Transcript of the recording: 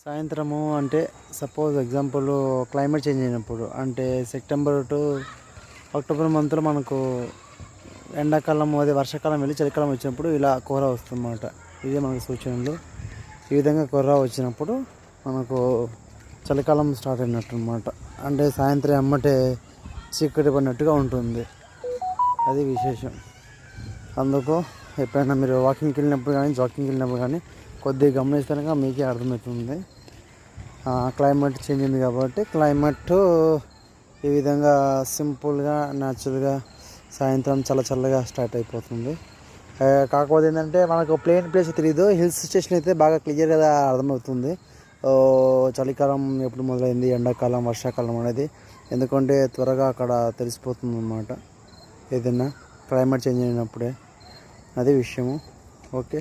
సాయంత్రము అంటే suppose example climate change అయినప్పుడు అంటే సెప్టెంబర్ టు అక్టోబర్ మంత్లో మనకు ఎండాకాలం అదే వర్షాకాలం వెళ్ళి చలికాలం వచ్చినప్పుడు ఇలా కోరా వస్తుందన్నమాట. ఇదే మనకు సూచనలు. ఈ విధంగా కోరా వచ్చినప్పుడు మనకు చలికాలం స్టార్ట్ అయినట్టు అనమాట. అంటే సాయంత్రం అమ్మటే చీకటి పడినట్టుగా ఉంటుంది. అది విశేషం. అందుకు ఎప్పుడైనా మీరు వాకింగ్కి వెళ్ళినప్పుడు కానీ జాకింగ్కి వెళ్ళినప్పుడు కానీ కొద్దిగా గమనిస్తే కనుక మీకే అర్థమవుతుంది. క్లైమేట్ చేంజ్ అయింది కాబట్టి క్లైమేట్ ఈ విధంగా సింపుల్గా న్యాచురల్గా సాయంత్రం చల్లగా స్టార్ట్ అయిపోతుంది. కాకపోతే ఏంటంటే మనకు ప్లేన్ ప్లేస్ తెలియదు, హిల్స్ స్టేషన్ అయితే బాగా క్లియర్గా అర్థమవుతుంది చలికాలం ఎప్పుడు మొదలైంది, ఎండాకాలం, వర్షాకాలం అనేది. ఎందుకంటే త్వరగా అక్కడ తెలిసిపోతుంది అన్నమాట ఏదైనా క్లైమేట్ చేంజ్ అయినప్పుడే. అది విషయము. ఓకే.